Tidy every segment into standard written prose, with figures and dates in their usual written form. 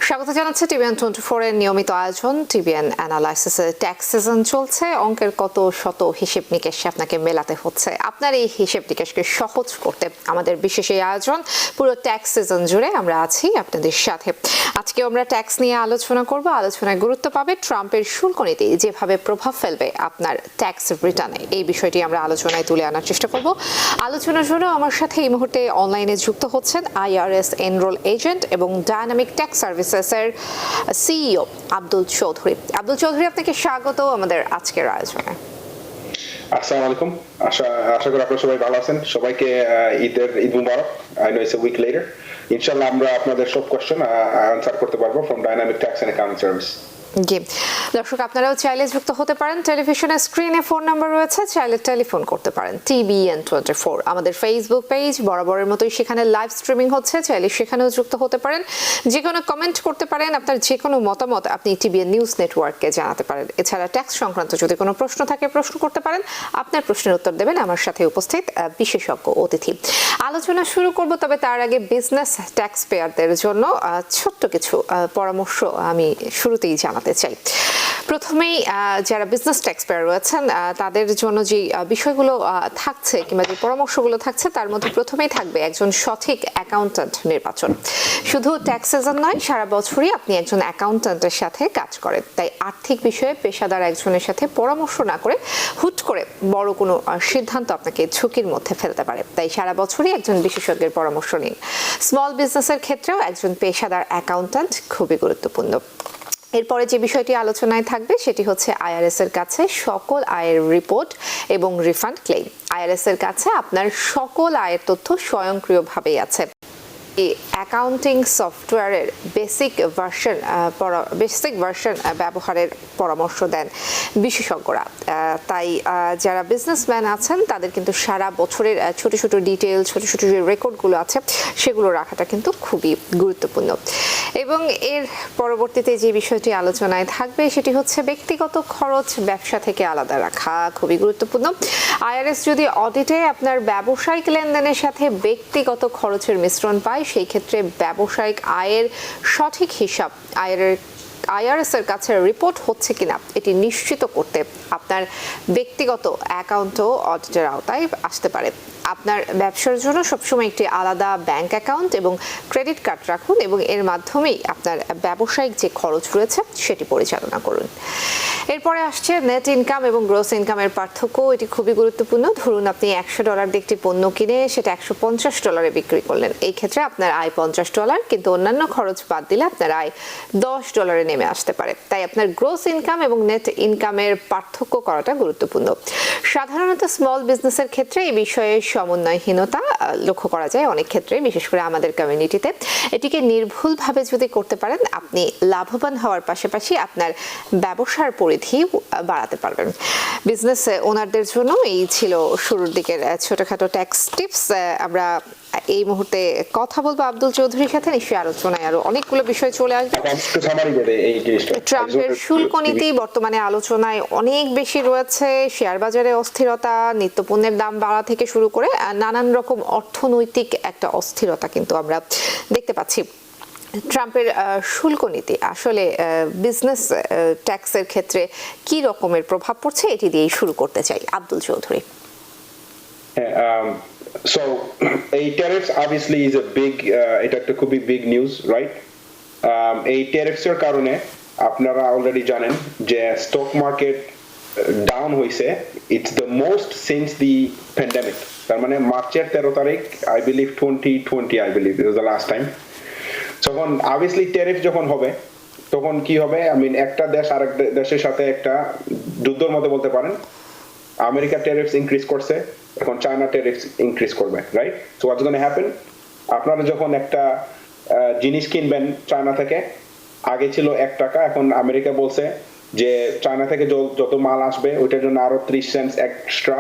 স্বাগত জানাচ্ছি টিভিএন 24 এর নিয়মিত আয়োজন টিভিএন অ্যানালাইসিসের ট্যাক্স সিজন চলছে। অঙ্কের কত শত হিসেব নিকেশে আপনাকে মেলাতে হচ্ছে। আপনার এই হিসেব নিকেশকে সহজ করতে আমাদের বিশেষ এই আয়োজন। পুরো ট্যাক্স সিজন জুড়ে আমরা আছি আপনাদের সাথে। আজকে আমরা ট্যাক্স নিয়ে আলোচনা করব। আলোচনায় গুরুত্ব পাবে ট্রাম্পের শুল্ক নীতি যেভাবে প্রভাব ফেলবে আপনার ট্যাক্স রিটার্নে। এই বিষয়টি আমরা আলোচনায় তুলে আনার চেষ্টা করব। আলোচনার জন্য আমার সাথে এই মুহূর্তে অনলাইনে যুক্ত হচ্ছেন আইআরএস এনরোল এজেন্ট এবং ডায়নামিক ট্যাক্স সার্ভিসেসের সিইও আব্দুল চৌধুরী। আব্দুল চৌধুরী, আপনাকে স্বাগত আমাদের আজকের আয়োজনে। আসসালামু আলাইকুম। আশা করি আপনারা সবাই ভালো আছেন। সবাইকে ঈদ মুবারক। I know it's a week later. ইনশাআল্লাহ আমরা আপনাদের সব কোশ্চেন আনসার করতে পারবো from dynamic tax and accounting service. জি দর্শক, আপনারাও চাইলে যুক্ত হতে পারেন। টেলিভিশনের স্ক্রিনে ফোন নাম্বার রয়েছে, চাইলে টেলিফোন করতে পারেন। টিভিএন 24 আমাদের ফেসবুক পেজ, বরাবরের মতোই সেখানে লাইভ স্ট্রিমিং হচ্ছে, চাইলে সেখানেও যুক্ত হতে পারেন। যে কোনো কমেন্ট করতে পারেন, আপনার যে কোনো মতামত আপনি টিভিএন নিউজ নেটওয়ার্ককে জানাতে পারেন। এছাড়া ট্যাক্স সংক্রান্ত যদি কোনো প্রশ্ন থাকে প্রশ্ন করতে পারেন। আপনার প্রশ্নের উত্তর দেবেন আমার সাথে উপস্থিত বিশেষজ্ঞ অতিথি। আলোচনা শুরু করব, তবে তার আগে বিজনেস ট্যাক্স পেয়ারদের জন্য ছোট্ট কিছু পরামর্শ আমি শুরুতেই জানাতে চাই। প্রথমেই যারা বিজনেস ট্যাক্স পেয়ার রয়েছেন তাদের জন্য যে বিষয়গুলো থাকছে কিংবা যে পরামর্শগুলো থাকছে তার মধ্যে প্রথমেই থাকবে একজন সঠিক অ্যাকাউন্ট্যান্ট নির্বাচন। শুধু ট্যাক্স সিজন নয়, সারা বছরই আপনি একজন অ্যাকাউন্ট্যান্টের সাথে কাজ করেন। তাই আর্থিক বিষয়ে পেশাদার একজনের সাথে পরামর্শ না করে হুট করে বড় কোনো সিদ্ধান্ত আপনাকে ঝুঁকির মধ্যে ফেলতে পারে। তাই সারা বছরই একজন বিশেষজ্ঞের পরামর্শ নিন। স্মল বিজনেসের ক্ষেত্রেও একজন পেশাদার অ্যাকাউন্ট্যান্ট খুবই গুরুত্বপূর্ণ। এরপরে যে বিষয়টি আলোচনায় থাকবে সেটি হচ্ছে আইআরএস এর কাছে সকল আয়ের রিপোর্ট এবং রিফান্ড ক্লেম। আইআরএস এর কাছে আপনার সকল আয়ের তথ্য স্বয়ংক্রিয়ভাবেই আছে। এই অ্যাকাউন্টিং সফটওয়্যারের বেসিক ভার্সন ব্যবহারের পরামর্শ দেন বিশেষজ্ঞরা। তাই যারা বিজনেসম্যান আছেন তাদের কিন্তু সারা বছরের ছোট ছোট ডিটেল, ছোট ছোট যে রেকর্ডগুলো আছে সেগুলো রাখাটা কিন্তু খুবই গুরুত্বপূর্ণ। এবং এর পরবর্তীতে যে বিষয়টি আলোচনায় থাকবে সেটি হচ্ছে ব্যক্তিগত খরচ ব্যবসা থেকে আলাদা রাখা, খুবই গুরুত্বপূর্ণ। আইআরএস যদি অডিটে আপনার ব্যবসায়িক লেনদেনের সাথে ব্যক্তিগত খরচের মিশ্রণ পায়, সেই ক্ষেত্রে ব্যবসায়িক আয়ের সঠিক হিসাব আইআরএস এর কাছে রিপোর্ট হচ্ছে কিনা এটি নিশ্চিত করতে আপনার ব্যক্তিগত অ্যাকাউন্টও অডিটের আওতায় আসতে পারে। আপনার ব্যবসার জন্য সবসময় একটি আলাদা ব্যাংক অ্যাকাউন্ট এবং ক্রেডিট কার্ড রাখুন এবং এর মাধ্যমেই আপনার ব্যবসায়িক যে খরচ রয়েছে সেটি পরিচালনা করুন। এরপরে আসছে নেট ইনকাম এবং গ্রোস ইনকামের পার্থক্য। এটি খুবই গুরুত্বপূর্ণ। ধরুন আপনি $100 দিয়ে একটি পণ্য কিনে সেটা $150 বিক্রি করলেন। এই ক্ষেত্রে আপনার আয় $50, কিন্তু অন্যান্য খরচ বাদ দিলে আপনার আয় $10 নেমে আসতে পারে। তাই আপনার গ্রোস ইনকাম এবং নেট ইনকামের পার্থক্য করাটা গুরুত্বপূর্ণ। সাধারণত স্মল বিজনেসের ক্ষেত্রে এই বিষয়ে সমন্বয়হীনতা লক্ষ্য করা যায় অনেক ক্ষেত্রে, বিশেষ করে আমাদের কমিউনিটিতে। এটিকে নির্ভুলভাবে যদি করতে পারেন আপনি লাভবান হওয়ার পাশাপাশি আপনার ব্যবসার পরিধি বাড়াতে পারবেন। বিজনেস ওনারদের জন্য এই ছিল শুরুর দিকের ছোটখাটো ট্যাক্স টিপস। আমরা এই মুহূর্তে কথা বলবো আব্দুল চৌধুরীর সাথে। নিশ্চয়ই আলোচনায় আরো অনেকগুলো বিষয় চলে আসবে। ট্রাম্পের শুল্ক নীতি বর্তমানে আলোচনায় অনেক বেশি রয়েছে। শেয়ার বাজারে অস্থিরতা, নিত্যপণ্যের দাম বাড়া থেকে শুরু করে নানান রকম অর্থনৈতিক একটা অস্থিরতা কিন্তু আমরা দেখতে পাচ্ছি। ট্রাম্পের শুল্ক নীতি আসলে বিজনেস ট্যাক্সের ক্ষেত্রে কি রকমের প্রভাব পড়ছে এটি দিয়েই শুরু করতে চাই। Abdul Chowdhury. So a tariffs obviously is a big এটা একটা খুবই big news, right? এই tariffs এর কারণে আপনারা অলরেডি জানেন যে স্টক মার্কেট ডাউন হইছে। It's the most since the pandemic. তার মানে মার্চের 13 তারিখ I believe 2020 I believe it was the last time. যখন obviously tariff যখন হবে তখন কি হবে, I mean একটা দেশ আরেক দেশের সাথে একটা যুদ্ধের মতো বলতে পারেন। আমেরিকা ট্যারিফস ইনক্রিজ করছে, এখন চায়না ট্যারিফস ইনক্রিজ করবে, রাইট? সো হোয়াটস গোনা হ্যাপেন, আপনারা যখন একটা জিনিস কিনবেন চায়না থেকে, আগে ছিল $1, এখন আমেরিকা বলছে যে চায়না থেকে যত মাল আসবে ওইটার জন্য আরো 30 সেন্টস এক্সট্রা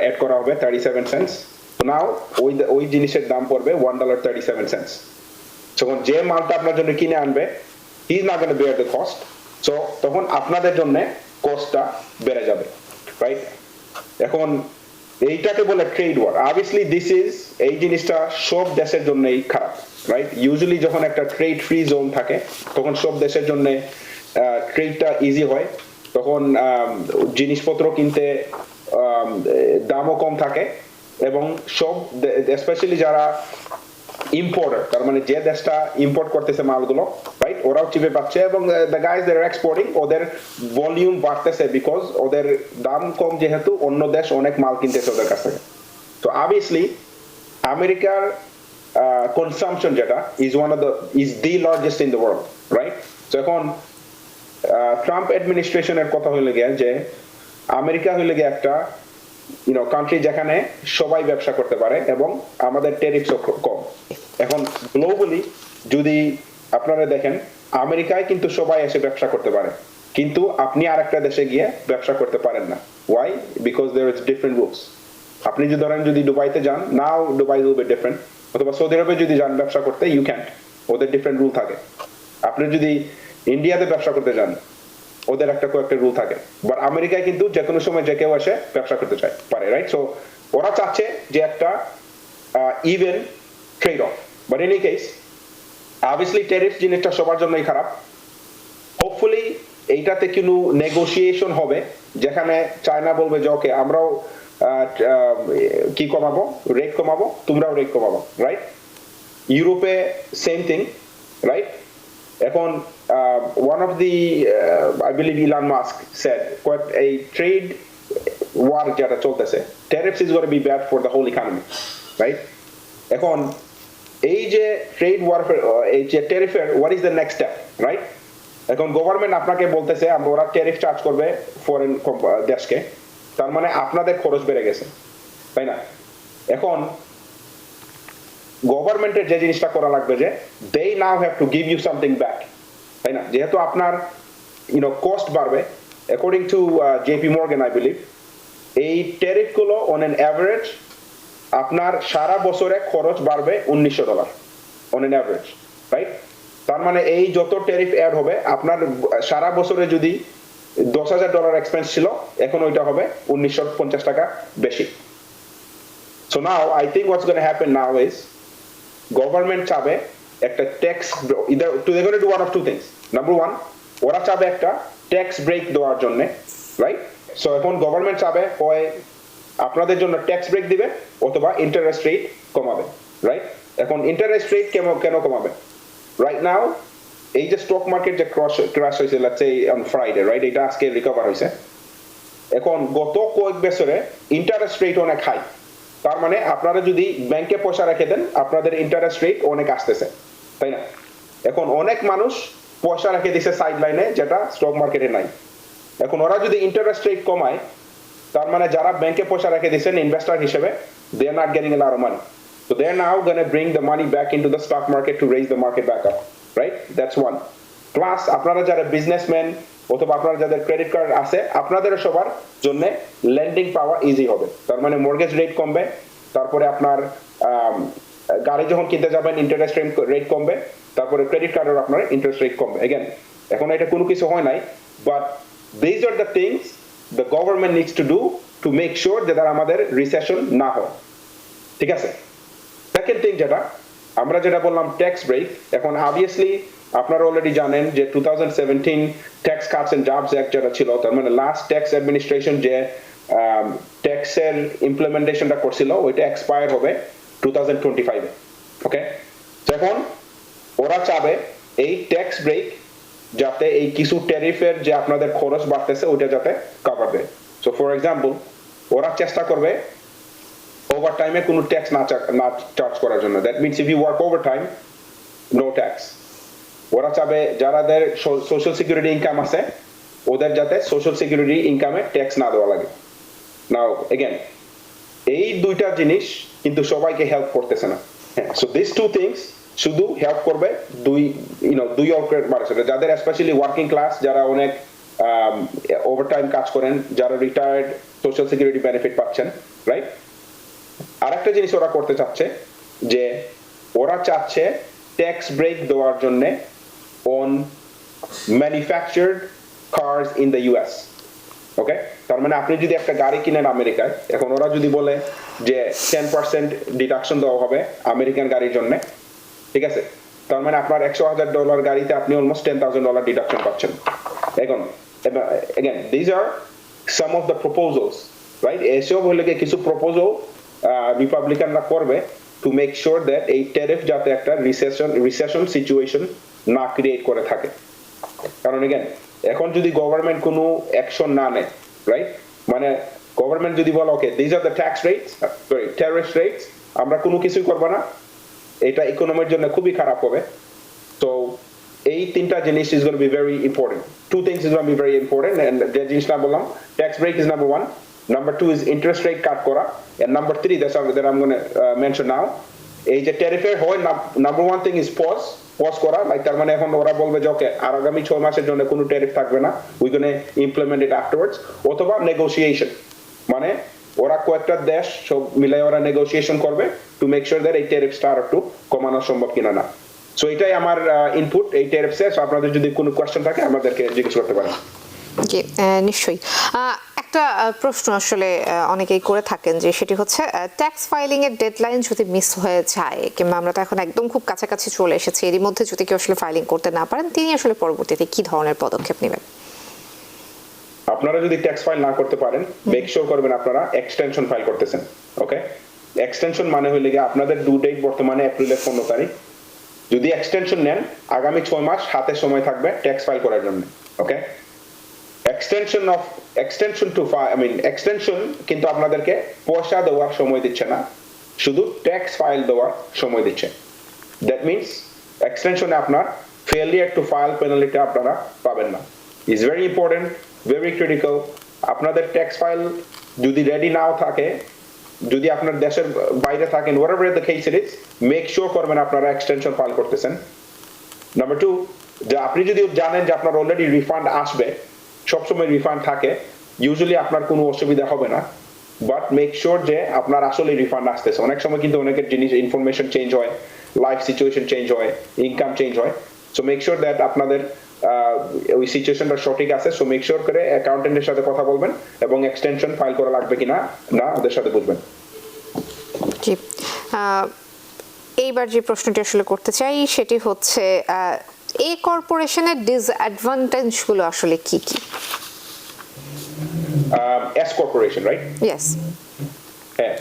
অ্যাড করা হবে, 37 সেন্টস। নাও ওই জিনিসের দাম পড়বে $1.37। যখন যে মালটা আপনার জন্য কিনে আনবে he is not gonna bear the cost, so তখন আপনাদের জন্য কস্টটা বেড়ে যাবে, রাইট? এখন এইটাকে বলে trade war. Obviously this is, এই জিনিসটা সব দেশের জন্যই খারাপ, রাইট? ইউজুয়ালি যখন একটা ট্রেড ফ্রি জোন থাকে তখন সব দেশের জন্য ট্রেডটা ইজি হয়, তখন জিনিসপত্র কিনতে দামও কম থাকে, এবং সব স্পেশালি যারা ইম্পোর্টার, তার মানে যে দেশটা ইম্পোর্ট করতেছে মালগুলো, রাইট, ওরাও চিপে পাচ্ছে, এবং দ্য গাইজ দ্যার এক্সপোর্টিং, ওদের ভলিউম বাড়তেছে বিকজ ওদের দাম কম, যেহেতু অন্য দেশ অনেক মাল কিনতেছে ওদের কাছ থেকে। তো অবভিয়াসলি আমেরিকার কনসাম্পশন যেটা is the largest in the world, right? তো এখন ট্রাম্প অ্যাডমিনিস্ট্রেশনের কথা হইলে গিয়ে যে আমেরিকা হইলে গিয়ে একটা কান্ট্রি যেখানে সবাই ব্যবসা করতে পারে এবং আমাদের ট্যারিফও কম। এখন গ্লোবালি যদি আপনারা দেখেন, আমেরিকায় কিন্তু সবাই এসে ব্যবসা করতে পারে, কিন্তু আপনি আরেকটা দেশে গিয়ে ব্যবসা করতে পারেন না। Why? Because there is different rules. আপনি যদি ধরেন যদি দুবাইতে যান, now Dubai will be different, অথবা সৌদি আরবে যদি যান ব্যবসা করতে, ইউ ক্যান্ট, ওদের ডিফারেন্ট রুল থাকে। আপনি যদি ইন্ডিয়াতে ব্যবসা করতে যান, ওদের একটা কয়েকটা রুল থাকে, বাট আমেরিকায় কিন্তু যে কোনো সময় যে কেউ এসে ব্যবসা করতে চায় পারে, রাইট? সো ওরা চাচ্ছে যে একটা even trade of, but any case obviously tariff জিনিসটা সবার জন্যই খারাপ। হোপফুলি এইটাতে কিন্তু নেগোসিয়েশন হবে, যেখানে চায়না বলবে যে ওকে আমরাও কি কমাবো, রেট কমাবো, তোমরাও রেট কমাবো, রাইট? ইউরোপে সেম থিং, রাইট? এখন one of the I believe Elon Musk said a trade war যেটা চলতেছে, tariffs is going to be bad for the whole economy, right? এখন এই যে ট্রেড ওয়ার, এই যে ট্যারিফের what is the next step, right? এখন government আপনাকে বলতেছে আমরা ওরা ট্যারিফ চার্জ করবে ফরেন দেশকে, তার মানে আপনাদের খরচ বেড়ে গেছে, তাই না? এখন গভর্নমেন্টের যে জিনিসটা করা লাগবে যে they now have to give you something back, তাই না? যেহেতু আপনার কস্ট বাড়বে, according to JP Morgan I believe, এই ট্যারিফ গুলো অন অ্যান অ্যাভারেজ আপনার সারা বছরে খরচ বাড়বে $1900 অন অ্যান অ্যাভারেজ, রাইট? তার মানে এই যত ট্যারিফ অ্যাড হবে, আপনার সারা বছরে যদি $10,000 এক্সপেন্স ছিল, এখন ওইটা হবে $1950 বেশি। So now I think what's going to happen now is government চাবে একটা tax, they're going to do one of two things. Number one, ওরা চাবে একটা ট্যাক্স ব্রেক দেওয়ার জন্য, রাইট? সো এখন গভর্নমেন্ট চাবে হয় আপনাদের জন্য ট্যাক্স ব্রেক দিবে অথবা ইন্টারেস্ট রেট কমাবে, রাইট? এখন ইন্টারেস্ট রেট কেন কমাবে? রাইট নাও এই যে স্টক মার্কেট যে ক্র্যাশ হয়েছে, let's say on Friday, right, এটা আজকে রিকভার হয়েছে। এখন গত কয়েক বছরে ইন্টারেস্ট রেট অনেক হাই, তার মানে আপনারা যদি ব্যাংকে পয়সা রেখে দেন, আপনাদের ইন্টারেস্ট রেট অনেক আসতেছে, তাই না? এখন অনেক মানুষ পয়সা রেখে দিছে সাইড লাইনে, যেটা স্টক মার্কেটে নাই। এখন ওরা যদি ইন্টারেস্ট রেট কমায়, তার মানে যারা ব্যাংকে পয়সা রেখে দিয়েছেন ইনভেস্টর হিসেবে, they are not getting a lot of money, so they are now going to bring the money back into the stock market to raise the market back up, right? That's one. Plus আপনারা যারা businessman অথবা আপনারা যাদের credit card আছে, আপনাদের সবার জন্য lending পাওয়া ইজি হবে, তার মানে মর্গেজ রেট কমবে, তারপরে আপনার গাড়ি যখন কিনতে যাবেন ইন্টারেস্ট রেট কমবে, তারপরে ক্রেডিট কার্ডের আপনার ইন্টারেস্ট রেট কমবে। এগেন এখন এটা কোনো কিছু হয় নাই, but this are the things the government needs to do to make sure that আমাদের রিসেশন না হয়, ঠিক আছে? সেকেন্ড থিং আমরা যেটা বললাম ট্যাক্স ব্রেক, এখন অবভিয়াসলি আপনারা অলরেডি জানেন যে 2017 tax cuts and jobs act যেটা ছিল, তার মানে লাস্ট ট্যাক্স অ্যাডমিনিস্ট্রেশন যে ট্যাক্সের ইমপ্লিমেন্টেশনটা করছিল, ওইটা এক্সপায়ার হবে 2025-এ, ওকে? এখন ওরা চাবে এই ট্যাক্স ব্রেক যাতে এই কিছু ট্যারিফের যে আপনাদের খরচ বাড়তেছে ওইটা যাতে কভার দেয়। সো ফর এক্সাম্পল, ওরা চেষ্টা করবে ওভার টাইমে কোনো ট্যাক্স না চার্জ করার জন্য। That means if you work over time, no tax. ওরা চাবে যাদের সোশ্যাল সিকিউরিটি ইনকাম আছে, ওদের যাতে সোশ্যাল সিকিউরিটি ইনকামে ট্যাক্স না দেওয়া লাগে। নাও এগেন এই দুইটা জিনিস কিন্তু সবাইকে হেল্প করতেছে না। সো দিস টু থিংস শুধু হেল্প করবে দুই অঙ্কের মানুষের, যাদের স্পেশালি ওয়ার্কিং ক্লাস, যারা অনেক ওভারটাইম কাজ করেন, যারা রিটায়ার্ড, সোশ্যাল সিকিউরিটি বেনিফিট পাচ্ছেন, রাইট? আরেকটা জিনিস ওরা করতে চাচ্ছে যে ওরা চাচ্ছে ট্যাক্স ব্রেক দেওয়ার জন্য on manufactured cars in the US, okay, তার মানে আপনি যদি একটা গাড়ি কিনেন আমেরিকায়, এখন ওরা যদি বলে যে 10% ডিডাকশন দেওয়া হবে আমেরিকান গাড়ির জন্য, ঠিক আছে, তার মানে আপনার $100,000 গাড়িতে আপনি অলমোস্ট $10,000 ডিডাকশন পাচ্ছেন। এখন again these are some of the proposals, right? এসব হলে কিছু প্রপোজাল রিপাবলিকানরা করবে টু মেক শিওর দ্যাট এই ট্যারিফ যাতে একটা রিসেশন সিচুয়েশন না ক্রিয়েট করে থাকে। কারণ again এখন যদি গভর্নমেন্ট কোনো অ্যাকশন না নেয়, রাইট, মানে গভর্নমেন্ট যদি বলে okay this are the tax rates, sorry tariff rates, আমরা কোনো কিছুই করব না, এটা ইকোনমির জন্য খুবই খারাপ হবে। তো এই তিনটা জিনিস is gonna be very important. Two things is gonna be very important, and যে জিনিসটা বললাম tax break is number 1, number 2 is interest rate cut করা, and number 3 that's I am gonna mention now, এই যে ট্যারিফের হয় নাম্বার 1 থিং ইজ পজ করা, like তার মানে এখন ওরা বলবে যে ওকে আর আগামী 6 মাসের জন্য কোনো ট্যারিফ থাকবে না, we gonna implement it afterwards, অথবা নেগোসিয়েশন, মানে ওরা কয়েকটা দেশ সব মিলাই ওরা নেগোসিয়েশন করবে টু মেক শিওর দ্যাট এই ট্যারিফসটা আর একটু কমানো সম্ভব কিনা না। সো এটাই আমার ইনপুট এই ট্যারিফসে। সো আপনাদের যদি কোনো কোয়েশ্চেন থাকে আমাদেরকে জিজ্ঞেস করতে পারেন। জি নিশ্চয়ই। একটা প্রশ্ন আসলে অনেকেই করে থাকেন, যে সেটি হচ্ছে ট্যাক্স ফাইলিং এর ডেডলাইন যদি মিস হয়ে যায়, কিংবা আমরা তো এখন একদম খুব কাছাকাছি চলে এসেছি, এরই মধ্যে যদি কেউ আসলে ফাইলিং করতে না পারেন, তিনি আসলে পরবর্তীতে কি ধরনের পদক্ষেপ নেবেন? আপনারা যদি ট্যাক্স ফাইল না করতে পারেন, মেক শিওর করবেন আপনারা এক্সটেনশন ফাইল করতেছেন। ওকে, এক্সটেনশন মানে হইলে গিয়ে আপনাদের ডু ডেট বর্তমানে এপ্রিলের 15 তারিখ, যদি এক্সটেনশন নেন আগামী 6 মাস হাতে সময় থাকবে ট্যাক্স ফাইল করার জন্য। ওকে, এক্সটেনশন কিন্তু আপনাদেরকে পয়সা দেওয়ার সময় দিচ্ছে না, শুধু ট্যাক্স ফাইল দেওয়ার সময় দিচ্ছে। দ্যাট মিনস এক্সটেনশনে আপনার ফেলিয়ার টু ফাইল পেনাল্টি আপনারা পাবেন না। Is very important, very critical. আপনাদের ট্যাক্স ফাইল যদি রেডি নাও থাকে, যদি আপনার দেশের বাইরে থাকেন, whatever the case it is, make sure করবেন আপনারা এক্সটেনশন ফাইল করতেছেন। নাম্বার 2, যে আপনি যদি জানেন যে আপনার অলরেডি রিফান্ড আসবে, সবসময় রিফান্ড থাকে, ইউজুয়ালি আপনার কোনো অসুবিধা হবে না, বাট মেক শিওর যে আপনার আসলে রিফান্ড আসতেছে। অনেক সময় কিন্তু অনেকের জিনিস ইনফরমেশন চেঞ্জ হয়, লাইফ সিচুয়েশন চেঞ্জ হয়, ইনকাম চেঞ্জ হয়। সো মেক শিওর দ্যাট আপনাদের ওই সিচুয়েশনটা সঠিক আছে। সো মেক শিওর করে অ্যাকাউন্টেন্টের সাথে কথা বলবেন এবং এক্সটেনশন ফাইল করা লাগবে কিনা না ওদের সাথে বুঝবেন। জি, এইবার যে প্রশ্নটি আসলে করতে চাই সেটি হচ্ছে এই কর্পোরেশনের ডিসঅ্যাডভান্টেজগুলো আসলে কি কি? S corporation, right? ইয়েস। হ্যাঁ,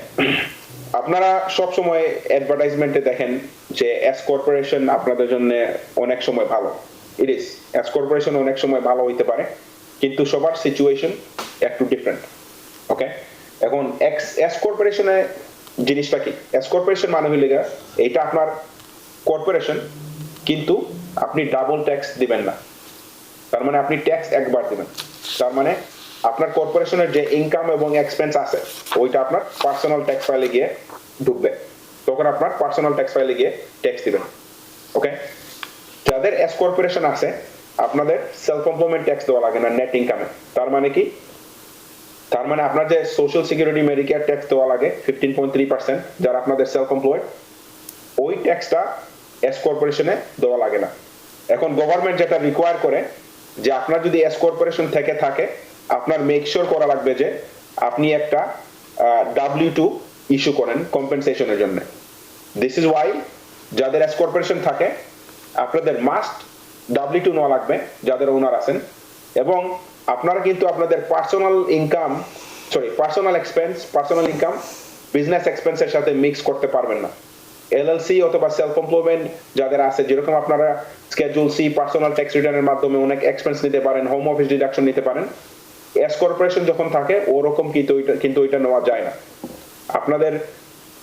আপনারা সব সময় অ্যাডভার্টাইজমেন্টে দেখেন যে এস কর্পোরেশন আপনাদের জন্য অনেক সময় ভালো। ইট ইজ, এস কর্পোরেশন অনেক সময় ভালো হইতে পারে, কিন্তু সবার সিচুয়েশন একটু ডিফারেন্ট। ওকে, এখন এস কর্পোরেশনে জিনিসটা কি? এস কর্পোরেশন মানে হইলে এইটা আপনার কর্পোরেশন, কিন্তু আপনি ডাবল ট্যাক্স দিবেন না। তার মানে আপনি ট্যাক্স একবার দিবেন। তার মানে আপনার কর্পোরেশনের যে ইনকাম এবং এক্সপেন্স আছে ওইটা আপনার পার্সোনাল ট্যাক্স ফাইলে গিয়ে ঢুকবে, তখন আপনার পার্সোনাল ট্যাক্স ফাইলে গিয়ে ট্যাক্স দিবেন। ওকে, যাদের এস কর্পোরেশন আছে আপনাদের সেলফ এমপ্লয়মেন্ট ট্যাক্স দেওয়া লাগে না নেট ইনকামে। তার মানে কি? তার মানে আপনার যে সোশ্যাল সিকিউরিটি মেডিকেয়ার ট্যাক্স দেওয়া লাগে 15.3%, যারা আপনাদের সেলফ এমপ্লয়েড, ওই ট্যাক্সটা এস কর্পোরেশনে দেওয়া লাগে না। এখন গভর্নমেন্ট যেটা রিকোয়ার করে যে আপনার যদি এস কর্পোরেশন থেকে থাকে, আপনার মেক শিওর করা লাগবে যে আপনি একটা W2 ইস্যু করেন কম্পেনসেশনের জন্য। দিস ইজ ওয়াই যাদের এস কর্পোরেশন থাকে আপনাদের মাস্ট W2 নেওয়া লাগবে যাদের ওনার আছেন, এবং আপনারা কিন্তু আপনাদের personal income, personal expense, personal income business এক্সপেন্সের সাথে মিক্স করতে পারবেন না। এলএলসি অথবা সেলফ এমপ্লয়মেন্ট যাদের আছে, যেরকম আপনারা স্কেডিউল সি পার্সোনাল ট্যাক্স রিটার্নের মাধ্যমে অনেক এক্সপেন্স নিতে পারেন, হোম অফিস ডিডাকশন নিতে পারেন, এস কর্পোরেশন যখন থাকে ওরকম কিন্তু এটা নেওয়া যায় না। আপনাদের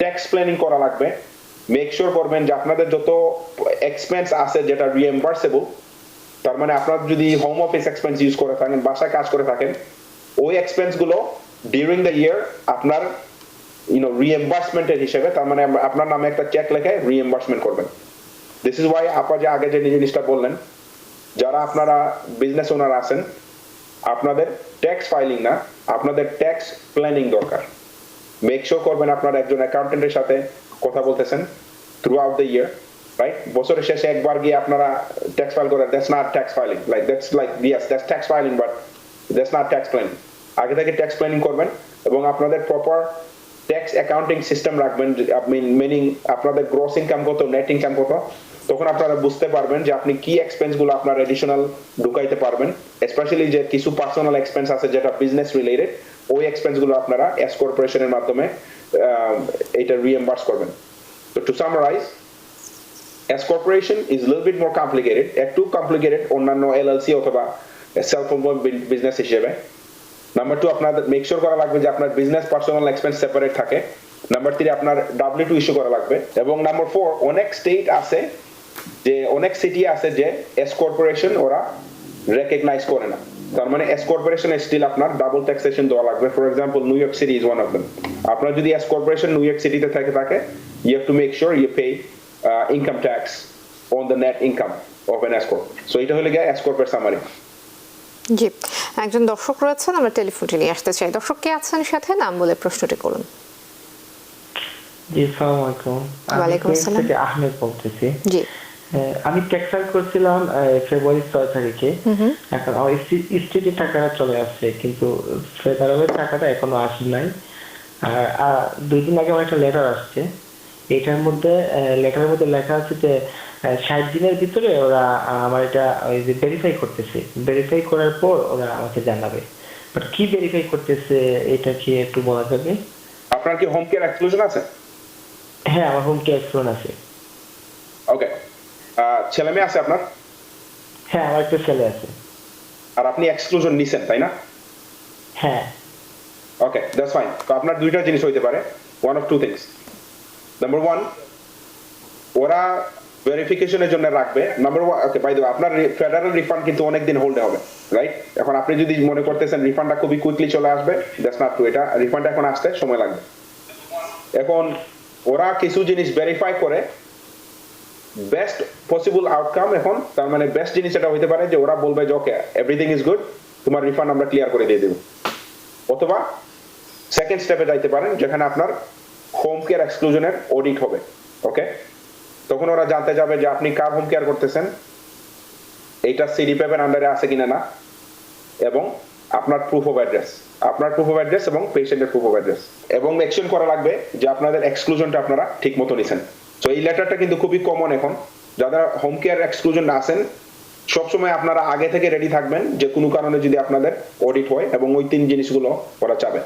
ট্যাক্স প্ল্যানিং করা লাগবে। মেক শিওর করবেন যে আপনাদের যত এক্সপেন্স আছে যেটা রিএম্বার্সেবল, তার মানে আপনার যদি হোম অফিস এক্সপেন্স ইউজ করে থাকেন, বাসায় কাজ করে থাকেন, ওই এক্সপেন্স গুলো ডিউরিং দ্য ইয়ার আপনার রিএম্বার্সমেন্টের হিসেবে, তার মানে আপনার নামে একটা চেক লেখে রিএম্বার্সমেন্ট করবেন। দিস ইজ ওয়াই আপা যে আগে যে জিনিসটা বললেন, যারা আপনারা বিজনেস ওনার আছেন, আপনাদের ট্যাক্স ফাইলিং না, আপনাদের ট্যাক্স প্ল্যানিং দরকার। মেক শিওর করবেন আপনারা একজন অ্যাকাউন্টেন্টের সাথে কথা বলতেছেন through out the year, right? বছরের শেষে একবার গিয়ে আপনারা ট্যাক্স ফাইল করেন, that's not tax filing, like that's like yes that's tax filing but that's not tax planning. আগে থেকে ট্যাক্স প্ল্যানিং করবেন এবং আপনাদের প্রপার ট্যাক্স অ্যাকাউন্টিং সিস্টেম রাখবেন, মিনিং আপনাদের গ্রস ইনকাম কত, নেট ইনকাম কত, তখন আপনারা বুঝতে পারবেন যে আপনি কি এক্সপেন্স গুলো আপনার এডিশনাল ঢুকাইতে পারবেন, স্পেশালি যে কিছু পার্সোনাল এক্সপেন্স আছে যেটা বিজনেস রিলেটেড, ওই এক্সপেন্স গুলো আপনারা এস কর্পোরেশনের মাধ্যমে এটা রিএম্বার্স করবেন। তো to summarise, S corporation is little bit more complicated, একটু কমপ্লিকেটেড অন্যান্য এলএলসি অথবা সেলফ এমপ্লয়েড বিজনেস হিসেবে। নাম্বার 2, আপনাদের মেক শিওর করা লাগবে যে আপনার বিজনেস পার্সোনাল এক্সপেন্স সেপারেট থাকে। নাম্বার 3, আপনার W2 ইস্যু করা লাগবে। এবং নাম্বার 4, অনেক স্টেট আছে যে, অনেক সিটি আছে যে এস কর্পোরেশন ওরা রেকগনাইজ করে না, তার মানে এস কর্পোরেশন স্টিল আপনার ডাবল ট্যাক্সেশন দেওয়া লাগবে। For example, New York City is one of them. আপনার যদি এস কর্পোরেশন নিউ ইয়র্ক সিটিতে থাকে you have to make sure you pay income tax on the net income of an S corp. So এটা হলো গিয়ে S কর্পের summary. জি, একজন দর্শক রয়েছেন, আমরা টেলিফোনটি নিয়ে আসতে চাই। দর্শক কে আছেন সাথে, নাম বলে প্রশ্নটি করুন। জি, আসসালামু আলাইকুম। ওয়ালাইকুম আসসালাম। থেকে আহমেদ বলতেছি। জি, আমি ট্যাক্স ফাইল করছিলাম ফেব্রুয়ারি 6 তারিখে। এখন আমার স্টেটের টাকাটা চলে আসছে, কিন্তু ফেডারেলের টাকাটা এখনো আসে নাই। আর 2 দিন আগে আমার একটা লেটার আসছে, এটার মধ্যে লেটারের মধ্যে লেখা আছে যে 60 দিনের ভিতরে ওরা আমার এটা ওই যে ভেরিফাই করতেছে, ভেরিফাই করার পর ওরা আমাকে জানাবে। বাট কি ভেরিফাই করতেছে এটা কি একটু বলা যাবে? আপনার কি হোম কেয়ার এক্সক্লুশন আছে? হ্যাঁ, আমার হোম কেয়ার এক্সপ্লোন আছে। ওকে, ছেলে মেয়ে আছে আপনার? হ্যাঁ, আমার একটা ছেলে আছে। আর আপনি এক্সক্লুশন নিছেন, তাই না? হ্যাঁ। Okay, that's fine. তো আপনার দুইটা জিনিস হইতে পারে, one of two things. Number 1, ওরা ভেরিফিকেশনের জন্য রাখবে। Number 1, okay, by the way, আপনার ফেডারেল রিফান্ড কিন্তু অনেক দিন হোল্ডে হবে, রাইট? এখন আপনি যদি মনে করতেছেন রিফান্ডটা খুবই কুইকলি চলে আসবে, দ্যাটস নট ট্রু। এটা রিফান্ড এখন আসতে সময় লাগবে। এখন ওরা কিছু জিনিস ভেরিফাই করে বেস্ট পসিবল আউটকাম, এখন তার মানে বেস্ট জিনিস এটা হইতে পারে যে ওরা বলবে যে ওকে, এভরিথিং ইজ গুড, তোমার রিফান্ড আমরা ক্লিয়ার করে দিয়ে দেব। অথবা সেকেন্ড স্টেপে যাইতে পারেন, যেখানে আপনার হোম কেয়ার এক্সক্লুশনের অডিট হবে। ওকে, তখন ওরা জানতে যাবে যে আপনি কার হোম কেয়ার করতেছেন, এইটা সিডিপিএফ এর আন্ডারে আছে কিনা না, এবং আপনার প্রুফ অফ অ্যাড্রেস, এবং পেশেন্টের প্রুফ অফ অ্যাড্রেস, এবং মেনশন করা লাগবে যে আপনাদের এক্সক্লুশনটা আপনারা ঠিক মতো নিছেন। সো এই লেটারটা কিন্তু খুবই কমন এখন। যারা হোম কেয়ার এক্সক্লুশন না আছেন, সবসময় আপনারা আগে থেকে রেডি থাকবেন যে কোনো কারণে যদি আপনাদের অডিট হয়, এবং ওই 3 জিনিসগুলো ওরা চাবে।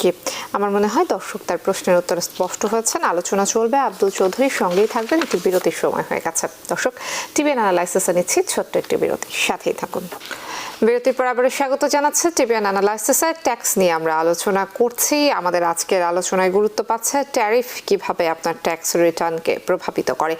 জি, আমার মনে হয় দর্শক তার প্রশ্নের উত্তর স্পষ্ট হয়েছেন। আলোচনা চলবে, আব্দুল চৌধুরীর সঙ্গেই থাকবেন। একটি বিরতির সময় হয়ে গেছে। দর্শক, টিভিএন অ্যানালাইসিসে নিচ্ছি ছোট্ট একটি বিরতি, সাথেই থাকুন। বিরতির পর আবার স্বাগত জানাচ্ছে টিভিএন অ্যানালাইসিসে। ট্যাক্স নিয়ে আমরা আলোচনা করছি। আমাদের আজকের আলোচনায় গুরুত্ব পাচ্ছে ট্যারিফ কিভাবে আপনার ট্যাক্স রিটার্নকে প্রভাবিত করে।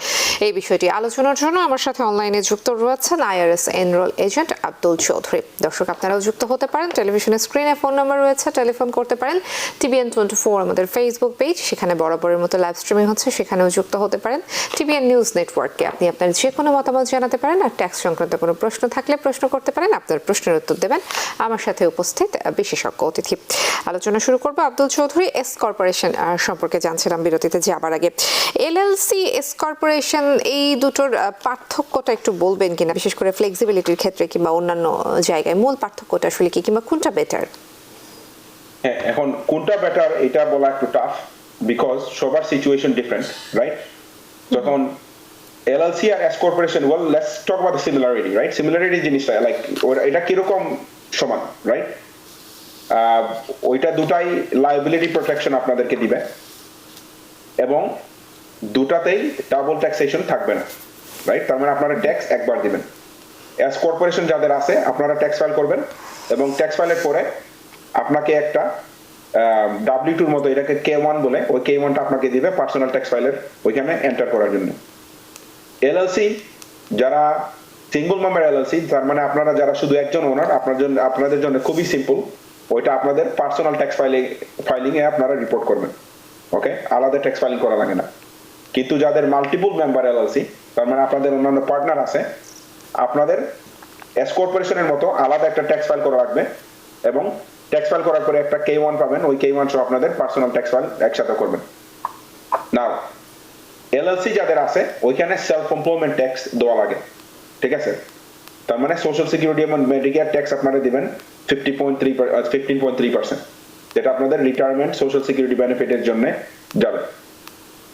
এই বিষয়টি আলোচনার জন্য আমার সাথে অনলাইনে যুক্ত রয়েছেন IRS enrol agent Abdul Chowdhury. দর্শক, আপনারাও যুক্ত হতে পারেন। টেলিভিশনের স্ক্রিনে ফোন নাম্বার রয়েছে, টেলিফোন করতে পারেন। টিভিএন 24 আমাদের ফেসবুক পেজ, সেখানে বরাবরের মতো লাইভ স্ট্রিমিং হচ্ছে, সেখানেও যুক্ত হতে পারেন। টিভিএন নিউজ নেটওয়ার্ককে আপনি আপনার যে কোনো মতামত জানাতে পারেন। আর ট্যাক্স সংক্রান্ত কোনো প্রশ্ন থাকলে প্রশ্ন করতে পারেন। আপনার প্রশ্নের উত্তর দেবেন আমার সাথে উপস্থিত বিশেষজ্ঞ অতিথি। আলোচনা শুরু করব আব্দুল চৌধুরী। এস কর্পোরেশন সম্পর্কে জানছিলাম বিরতিতে যাবার আগে। এলএলসি, এস কর্পোরেশন, এই দুটোর পার্থক্যটা একটু বলবেন কিনা, বিশেষ করে ফ্লেক্সিবিলিটির ক্ষেত্রে কিংবা অন্যান্য জায়গায় মূল পার্থক্যটা আসলে কি, কিংবা কোনটা বেটার? এখন কোনটা বেটার এটা বলা একটু টাফ, বিকজ সবার সিচুয়েশন ডিফারেন্ট, রাইট? যখন LLC R S corporation, well, let's talk about the similarity, right? Similarity জিনিসটা লাইক এটা কিরকম সমান, রাইট? ওইটা দুটাই লায়াবিলিটি প্রোটেকশন আপনাদেরকে দিবে, এবং দুটাতেই ডাবল ট্যাক্সেশন থাকবে না, রাইট? তার মানে আপনারা ট্যাক্স একবার দিবেন। S corporation যাদের আছে, আপনারা ট্যাক্স ফাইল করবেন, এবং ট্যাক্স ফাইলের পরে আপনাকে একটা W2 মতো, এটাকে K1 বলে, ওই K1টা আপনাকে দিবে পার্সোনাল ট্যাক্স ফাইলের ওইখানে এন্টার করার জন্য। LLC যারা সিঙ্গল মেম্বার LLC, তার মানে আপনারা যারা শুধু একজন ওনার, আপনাদের জন্য খুবই সিম্পল, ওইটা আপনাদের পার্সোনাল ট্যাক্স ফাইলিং এ আপনারা রিপোর্ট করবেন। ওকে, আলাদা ট্যাক্স ফাইলিং করা লাগে না। কিন্তু যাদের মাল্টিপল মেম্বার LLC, তার মানে আপনাদের অন্যান্য পার্টনার আছে, আপনাদের এস কর্পোরেশনের মতো আলাদা একটা ট্যাক্স ফাইল করা লাগবে, এবং ট্যাক্স ফাইল করার পরে একটা K1 পাবেন, ওই K1 সহ আপনাদের পার্সোনাল ট্যাক্স ফাইল একসাথে করবেন। নাও LLC যাদের আছে, ওইখানে সেলফ এমপ্লয়মেন্ট ট্যাক্স দেওয়া লাগে, ঠিক আছে? তার মানে সোশ্যাল সিকিউরিটি এবং মেডিকেয়ার ট্যাক্স আপনারা দিবেন 15.3%, যেটা আপনাদের রিটায়ারমেন্ট সোশ্যাল সিকিউরিটি বেনিফিটের জন্য যাবে।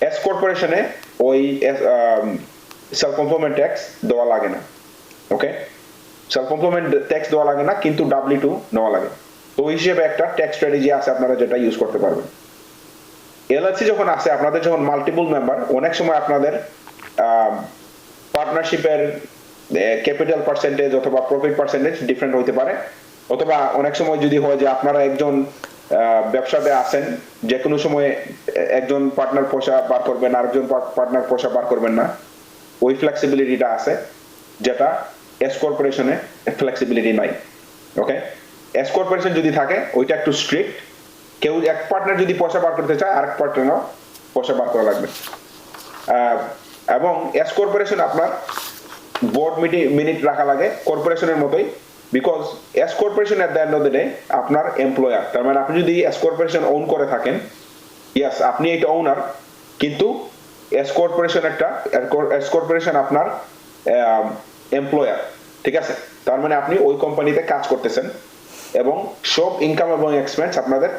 এস কর্পোরেশনে ওই সেলফ এমপ্লয়মেন্ট ট্যাক্স দেওয়া লাগে না, ওকে? সেলফ এমপ্লয়মেন্ট ট্যাক্স দেওয়া লাগে না, কিন্তু W2 নেওয়া লাগে। তো ওই হিসেবে একটা ট্যাক্স স্ট্র্যাটেজি আছে আপনারা, যেটা ইউজ করতে পারবেন। এলএলসি যখন আসে, আপনাদের যখন মাল্টিপল মেম্বার, অনেক সময় আপনাদের পার্টনারশিপের ক্যাপিটাল পার্সেন্টেজ অথবা প্রফিট পার্সেন্টেজ ডিফারেন্ট হইতে পারে, অথবা অনেক সময় যদি হয় যে আপনারা একজন ব্যবসাতে আছেন, যে কোনো সময় একজন পার্টনার পয়সা বার করবেন, আরেকজন পার্টনার পয়সা বার করবেন না, ওই ফ্লেক্সিবিলিটিটা আছে, যেটা এস কর্পোরেশনে ফ্লেক্সিবিলিটি নাই, ওকে? এস কর্পোরেশন যদি থাকে ওইটা একটু স্ট্রিক্ট, কেউ এক পার্টনার যদি পয়সা বার করতে চায়, আরেক পার্টনারও পয়সা বার করা লাগবে। এবং এস কর্পোরেশন আপনার বোর্ড মিনিট রাখা লাগে কর্পোরেশনের মতোই, because S corporation at the end of the day আপনার এমপ্লয়ার। তার মানে আপনি যদি এস কর্পোরেশন ওন করে থাকেন, ইয়েস আপনি এটা ওনার, কিন্তু এস কর্পোরেশন আপনার এমপ্লয়ার, ঠিক আছে? তার মানে আপনি ওই কোম্পানিতে কাজ করতেছেন, এবং সব ইনকাম এবং এক্সপেন্স আপনাদের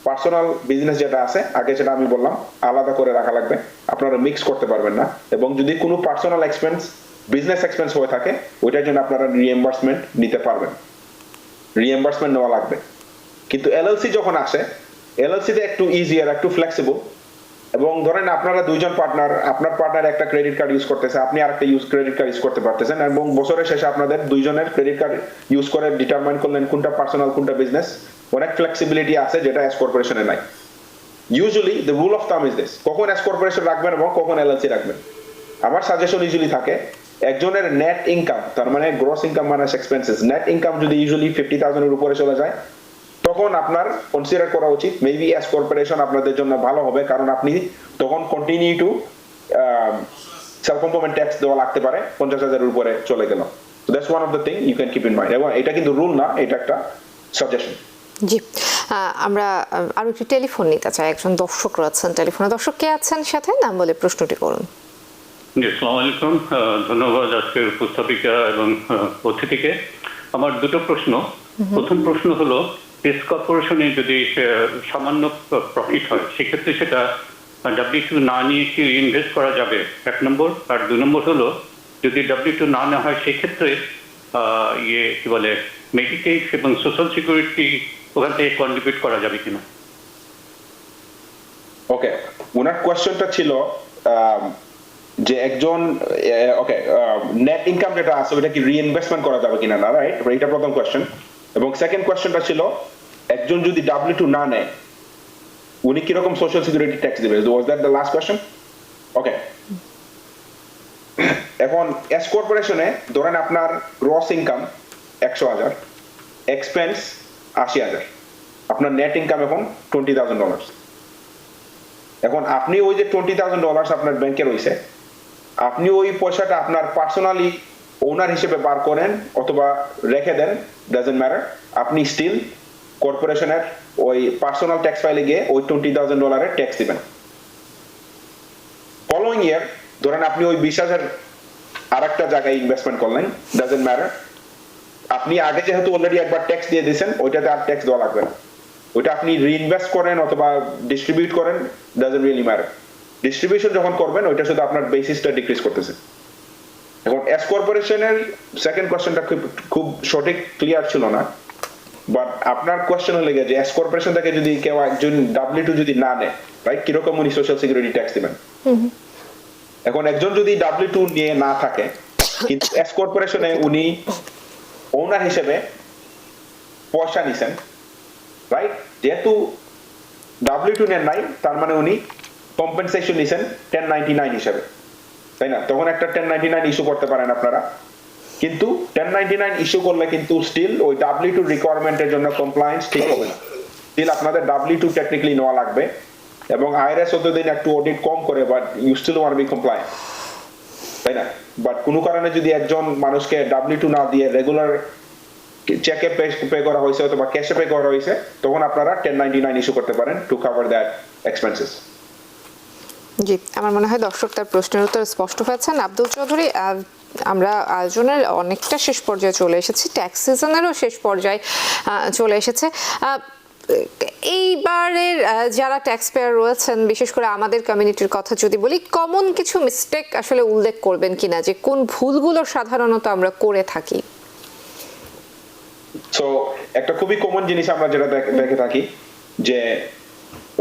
পার্সোনাল বিজনেস যেটা আছে আগে, যেটা আমি বললাম, আলাদা করে রাখা লাগবে, আপনারা মিক্স করতে পারবেন না। এবং যদি কোনো পার্সোনাল এক্সপেন্স বিজনেস এক্সপেন্স হয়ে থাকে, ওইটার জন্য আপনারা রিএম্বার্সমেন্ট নিতে পারবেন, রিএম্বার্সমেন্ট নেওয়া লাগবে। কিন্তু এলএলসি যখন আসে, এলএলসি তে একটু ইজিয়ার, একটু ফ্লেক্সিবল। এবং ধরেন আপনারা দুইজন পার্টনার, আপনার পার্টনার একটা ক্রেডিট কার্ড ইউজ করতেছে, আপনি আরেকটা ক্রেডিট কার্ড ইউজ করতে পারতেছেন, এবং বছরের শেষে আপনাদের দুইজনের ক্রেডিট কার্ড ইউজ করে ডিটারমাইন করলেন কোনটা পার্সোনাল কোনটা বিজনেস। অনেক ফ্লেক্সিবিলিটি আছে, যেটা এস কর্পোরেশনে নাই। ইউজুয়ালি দ্য রুল অফ থাম ইজ দিস: কখন এস কর্পোরেশন রাখবেন এবং কখন এলএলসি রাখবেন। আমার সাজেশন ইউজুয়ালি থাকে, একজনের নেট ইনকাম, তার মানে gross income minus expenses, net income যদি ইউজুয়ালি 50,000 এর উপরে চলে যায়, তখন আপনার কনসিডার করা উচিত মেবি এস কর্পোরেশন আপনাদের জন্য ভালো হবে, কারণ আপনি তখন continue to self employment tax দেওয়া লাগতে পারে 50,000 এর উপরে চলে গেল। So that's one of the thing you can keep in mind. এবং এটা কিন্তু রুল না, এটা একটা সাজেশন। জি, আমরা আরো একটি টেলিফোন নিতে চাই। একজন দর্শক রয়েছেন টেলিফোনে। দর্শক কে আছেন সাথে, নাম বলে প্রশ্নটি করুন। জি, আসসালামু আলাইকুম। ধন্যবাদ আজকের উপস্থাপিকা এবং অতিথিকে। আমার দুটো প্রশ্ন। প্রথম প্রশ্ন হলো, এস কর্পোরেশনে যদি সামান্য প্রফিট হয়, সেক্ষেত্রে সেটা W2 না নিয়ে কি ইনভেস্ট করা যাবে, এক নম্বর। আর দুই নম্বর হলো, যদি W2 না নেওয়া হয়, সেক্ষেত্রে কি বলে, মেডিকেড এবং সোশ্যাল সিকিউরিটি ওখান থেকে কন্ট্রিবিউট করা যাবে কিনা? ওকে, ওনার কোয়েশ্চনটা ছিল যে একজন, ওকে, নেট ইনকাম যেটা আছে ওটা কি রিইনভেস্টমেন্ট করা যাবে কিনা, না, রাইট? এটা প্রথম কোয়েশ্চন। এবং সেকেন্ড কোয়েশ্চনটা ছিল, একজন যদি W2 না নেয়, উনি কিরকম সোশ্যাল সিকিউরিটি ট্যাক্স দিবে? Was that the last question? Okay, এখন এস কর্পোরেশনে ধরেন আপনার গ্রস ইনকাম 100,000, এক্সপেন্স 80,000, আপনার নেট ইনকাম এখন $20,000। এখন আপনি ওই যে $20,000 আপনার ব্যাংকে রয়েছে, আপনি ওই পয়সাটা আপনার পার্সোনালি ওনার হিসেবে বার করেন অথবা রেখে দেন, ডাজন্ট ম্যাটার, আপনি স্টিল কর্পোরেশনের ওই পার্সোনাল ট্যাক্স ফাইলে গিয়ে ওই $20,000 ট্যাক্স দিবেন। ফলোইং ইয়ার ধরেন আপনি ওই 20,000 আরেকটা জায়গায় ইনভেস্টমেন্ট করলেন, ডাজন্ট ম্যাটার, আপনি আগে যেহেতু অলরেডি একবার ট্যাক্স দিয়ে দিয়েছেন, ওইটাতে আর ট্যাক্স দেওয়া লাগবে না। ওইটা আপনি রিইনভেস্ট করেন অথবা ডিস্ট্রিবিউট করেন, ডাজন্ট রিয়েলি ম্যাটার। ডিস্ট্রিবিউশন যখন করবেন, ওইটা শুধু আপনার বেসিসটা ডিক্রিজ করতেছে। এখন এস কর্পোরেশনের সেকেন্ড কোয়েশ্চনটা খুব সঠিক ক্লিয়ার ছিল না, বাট আপনার কোয়েশ্চন হলে যে এস কর্পোরেশন থেকে যদি কেউ একজন W2 যদি না নেয়, রাইট, কিরকম উনি সোশ্যাল সিকিউরিটি ট্যাক্স দিবেন? এখন একজন যদি W2 নিয়ে না থাকে, কিন্তু এস কর্পোরেশনে উনি ওনার হিসেবে পয়সা নিছেন, রাইট, যেহেতু W2 নেন নাই, তার মানে উনি কম্পেনসেশন নিছেন 1099 হিসেবে, তাই না? তখন একটা 1099 ইস্যু করতে পারেন আপনারা, কিন্তু 1099 ইস্যু করলে কিন্তু স্টিল ওই W2 রিকোয়ারমেন্টের জন্য কমপ্লায়েন্স ঠিক হবে না। স্টিল আপনাদের W2 টেকনিক্যালি নেওয়া লাগবে, এবং আইআরএস অতদিন একটু অডিট কম করে, but you still want be compliant, তাই না? বাট কোনো কারণে যদি একজন মানুষকে W2 না দিয়ে রেগুলার চেকে পে করা হয়েছে অথবা ক্যাশে পে করা হয়েছে, তখন আপনারা 1099 ইস্যু করতে পারেন টু কভার দ্যাট এক্সপেন্সেস। জি, আমার মনে হয় দর্শক তার প্রশ্নের উত্তর স্পষ্ট হয়েছেন। আব্দুল চৌধুরী, আমরা আয়োজনের অনেকটা শেষ পর্যায়ে চলে এসেছি, ট্যাক্স সিজনেরও শেষ পর্যায়ে চলে এসেছে। এইবারের যারা ট্যাক্স পেয়ার রয়েছেন, বিশেষ করে আমাদের কমিউনিটির কথা যদি বলি, কমন কিছু মিস্টেক আসলে উল্লেখ করবেন কিনা, যে কোন ভুলগুলো সাধারণত আমরা করে থাকি? সো একটা খুবই কমন জিনিস আমরা যেটা দেখে থাকি যে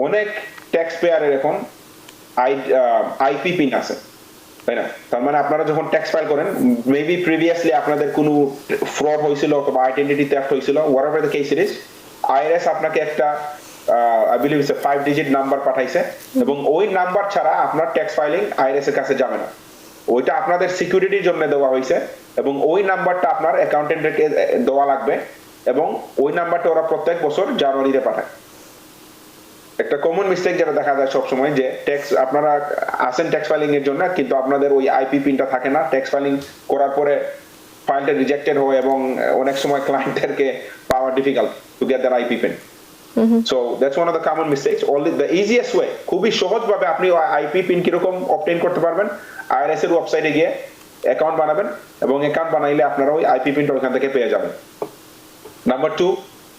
অনেক ট্যাক্স পেয়ারের এখন আইপি পিন আছে, তাই না? তার মানে আপনারা যখন ট্যাক্স ফাইল করেন, মেবি প্রিভিয়াসলি আপনাদের কোনো ফ্রড হয়েছিল অথবা আইডেন্টিটি থেফট হয়েছিল, whatever the case it is, IRS আপনাকে একটা I believe it's 5 digit number পাঠাইছে, এবং ওই নাম্বার ছাড়া আপনার ট্যাক্স ফাইলিং আইআরএস এর কাছে যাবে না। ওইটা আপনাদের সিকিউরিটির জন্য দেওয়া হয়েছে, এবং ওই নাম্বারটা আপনার অ্যাকাউন্টেন্টকে দেওয়া লাগবে, এবং ওই নাম্বারটা ওরা প্রত্যেক বছর জানুয়ারিতে পাঠায়। একটা কমন মিস্টেক যেটা দেখা যায় সবসময়, যে ট্যাক্স আপনারা আসেন ট্যাক্স ফাইলিং এর জন্য, কিন্তু আপনাদের ওই আইপি পিনটা থাকে না, ট্যাক্স ফাইলিং করার পরে ফাইলটা রিজেক্টেড হয়, এবং অনেক সময় ক্লায়েন্টদেরকে পাওয়া difficult to get that IP pin. So that's one of the common mistakes. Only the easiest way, খুবই সহজভাবে আপনি আইপি পিন কিরকম অবটেইন করতে পারবেন, আইআরএস এর ওয়েবসাইটে গিয়ে অ্যাকাউন্ট বানাবেন, এবং অ্যাকাউন্ট বানাইলে আপনারা ওই আইপি পিনটা ওখান থেকে পেয়ে যাবেন। নাম্বার 2,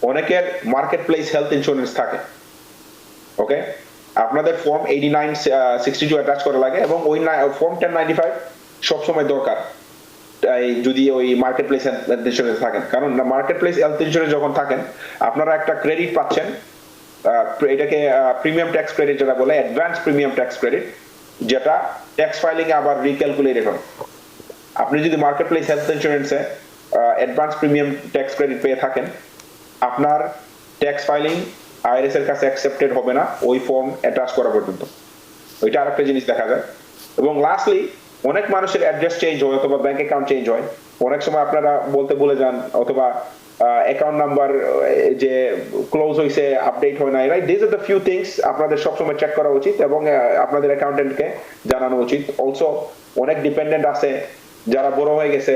অনেকের মার্কেট প্লেস হেলথ ইন্স্যুরেন্স থাকে, ওকে? আপনাদের ফর্ম 8962 অ্যাটাচ করা লাগে, এবং ওই ফর্ম 1095 সবসময় দরকার যদি ওই মার্কেট প্লেস হেলথ ইন্স্যুরেন্স থাকেন। কারণ মার্কেট প্লেস হেলথ ইন্স্যুরেন্স যখন থাকেন, আপনারা একটা ক্রেডিট পাচ্ছেন, এটাকে প্রিমিয়াম ট্যাক্স ক্রেডিট যেটা বলে, অ্যাডভান্স প্রিমিয়াম ট্যাক্স ক্রেডিট, যেটা ট্যাক্স ফাইলিং এ আবার রিক্যালকুলেটেড হয়। আপনি যদি মার্কেট প্লেস হেলথ ইন্স্যুরেন্সে অ্যাডভান্স প্রিমিয়াম ট্যাক্স ক্রেডিট পেয়ে থাকেন, আপনার ট্যাক্স ফাইলিং আইআরএস এর কাছে অ্যাকসেপ্টেড হবে না ওই ফর্ম অ্যাটাচ করা পর্যন্ত। ওইটা আরেকটা জিনিস দেখা যায়। এবং লাস্টলি, অনেক মানুষের অ্যাড্রেস চেঞ্জ হয় অথবা ব্যাংক অ্যাকাউন্ট চেঞ্জ হয়, অনেক সময় আপনারা বলতে ভুলে যান, অথবা অ্যাকাউন্ট নাম্বার যে ক্লোজ হয়েছে আপডেট হয় না, right? This are the few things আপনাদের সবসময় চেক করা উচিত, এবং আপনাদের অ্যাকাউন্টেন্টকে জানানো উচিত। অলসো অনেক ডিপেন্ডেন্ট আছে যারা বড় হয়ে গেছে,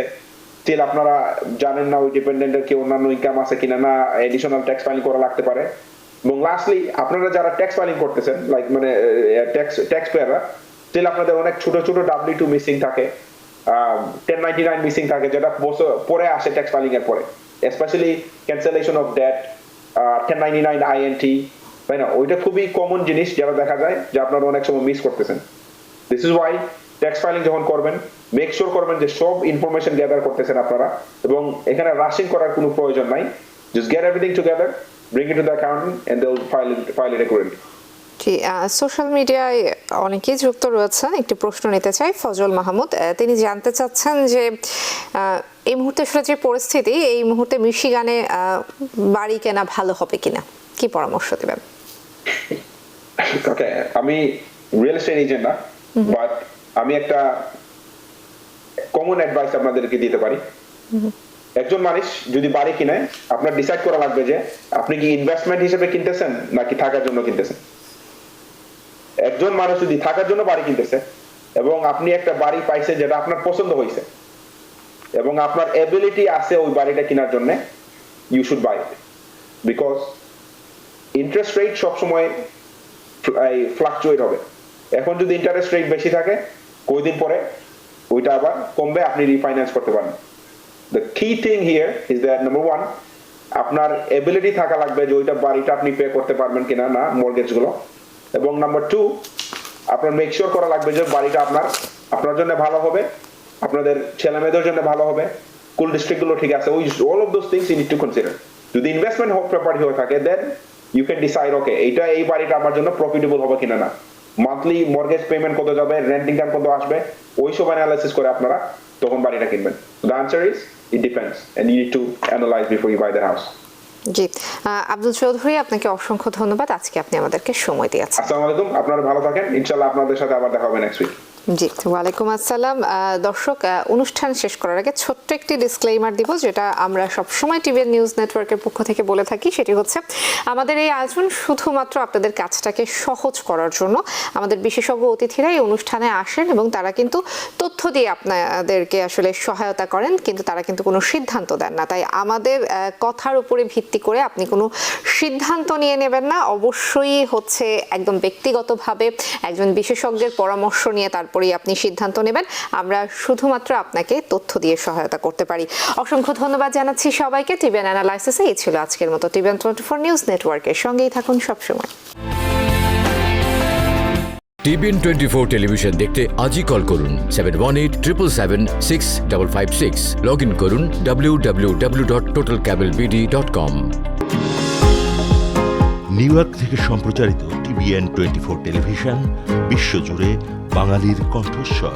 স্টিল আপনারা জানেন না ওই ডিপেন্ডেন্টের কি অন্যান্য ইনকাম আছে কিনা, না এডিশনাল ট্যাক্স ফাইলিং করা লাগতে পারে। এবং লাস্টলি, আপনারা যারা ট্যাক্স ফাইলিং করতেছেন, লাইক মানে ট্যাক্স পেয়াররা, স্টিল আপনাদের অনেক ছোট ছোট W2 মিসিং থাকে, 1099 মিসিং থাকে, যেটা পরে আসে ট্যাক্স ফাইলিং এর পরে, specially cancellation of date, 1099 INT, তাই না? ওইটা খুবই কমন জিনিস যেটা দেখা যায় যে আপনারা অনেক সময় মিস করতেছেন। This is Y tax filing যখন করবেন, মেক শিওর করবেন যে সব ইনফরমেশন গ্যাদার করতেছেন আপনারা, এবং এখানে রাশিং করার কোনো প্রয়োজন নাই। Just get everything together, bring it to the accountant, and they'll file it accordingly. G, social মিডিয়ায় অনেকেই যুক্ত রয়েছেন। একটি প্রশ্ন নিতে চাই, ফজল মাহমুদ। তিনি জানতে চাচ্ছেন যে এই মুহূর্তে আসলে যে পরিস্থিতি, এই মুহূর্তে মিশিগানে বাড়ি কেনা ভালো হবে কিনা, কি পরামর্শ দেবেন? ওকে, আমি রিয়েল এস্টেট এজেন্ট না, বাট আমি একটা কমন অ্যাডভাইস আপনাদেরকে দিতে পারি। একজন মানুষ যদি বাড়ি কিনে, আপনার ডিসাইড করা লাগবে যে আপনি কি ইনভেস্টমেন্ট হিসেবে কিনতেছেন নাকি থাকার জন্য কিনতেছেন। একজন মানুষ যদি থাকার জন্য বাড়ি কিনতেছে, এবং আপনি একটা বাড়ি পাইছেন যেটা আপনার পছন্দ হয়েছে, এবং আপনার এবিলিটি আছে ওই বাড়িটা কেনার জন্য, you should buy it. Because interest rate সবসময় ফ্লাকচুয়েট হবে। এখন যদি ইন্টারেস্ট রেট বেশি থাকে, কয়েকদিন পরে ওইটা আবার কমবে, আপনি রিফাইন্যান্স করতে পারেন। The key thing here is that number 1, আপনার এবিলিটি থাকা লাগবে যে ওইটা বাড়িটা আপনি পে করতে পারবেন কিনা, না মর্গেজ গুলো। এবং নাম্বার 2, আপনার মেক শিওর করা লাগবে যে বাড়িটা আপনার জন্য ভালো হবে, আপনাদের ছেলে মেয়েদের জন্য ভালো হবে, স্কুল ডিস্ট্রিক্ট গুলো ঠিক আছে, all of those things you need to consider. যদি ইনভেস্টমেন্ট প্রপার্টি হয়ে থাকে, then you can decide, okay, এই বাড়িটা আমার জন্য প্রফিটেবল হবে কিনা, না মান্থলি মর্গেজ পেমেন্ট কত যাবে, রেন্ট ইনকাম কত আসবে, ওই সব অ্যানালাইসিস করে আপনারা তখন বাড়িটা কিনবেন। The answer is it depends, and you need to analyze before you buy the house. জি, আব্দুল চৌধুরী, আপনাকে অসংখ্য ধন্যবাদ, আজকে আপনি আমাদেরকে সময় দিয়েছেন। আসসালামু আলাইকুম, আপনারা ভালো থাকেন, ইনশাআল্লাহ আপনাদের সাথে আবার দেখা হবে নেক্সট উইক। জি, ওয়ালাইকুম আসসালাম। দর্শক, অনুষ্ঠান শেষ করার আগে ছোট্ট একটি ডিসক্লেইমার দিব, যেটা আমরা সবসময় টিভিএন নিউজ নেটওয়ার্কের পক্ষ থেকে বলে থাকি। সেটি হচ্ছে, আমাদের এই আয়োজন শুধুমাত্র আপনাদের কাজটাকে সহজ করার জন্য। আমাদের বিশেষজ্ঞ অতিথিরা এই অনুষ্ঠানে আসেন, এবং তারা কিন্তু তথ্য দিয়ে আপনাদেরকে আসলে সহায়তা করেন, কিন্তু তারা কিন্তু কোনো সিদ্ধান্ত দেন না। তাই আমাদের কথার উপরে ভিত্তি করে আপনি কোনো সিদ্ধান্ত নিয়ে নেবেন না। অবশ্যই হচ্ছে একদম ব্যক্তিগতভাবে একজন বিশেষজ্ঞের পরামর্শ নিয়ে তারপর তারপরেই আপনি সিদ্ধান্ত নেবেন। আমরা শুধুমাত্র আপনাকে তথ্য দিয়ে সহায়তা করতে পারি। অসংখ্য ধন্যবাদ জানাচ্ছি সবাইকে। টিভিএন অ্যানালাইসিসে এই ছিল আজকের মতো। টিভিএন 24 নিউজ নেটওয়ার্কের সঙ্গেই থাকুন সবসময়। টিভিএন 24 টেলিভিশন দেখতে আজই কল করুন 7187776556। লগ ইন করুন www.totalcablebd.com। নিউ ইয়র্ক থেকে সম্প্রচারিত টিভিএন 24 টেলিভিশন বিশ্বজুড়ে বাঙালির কণ্ঠস্বর।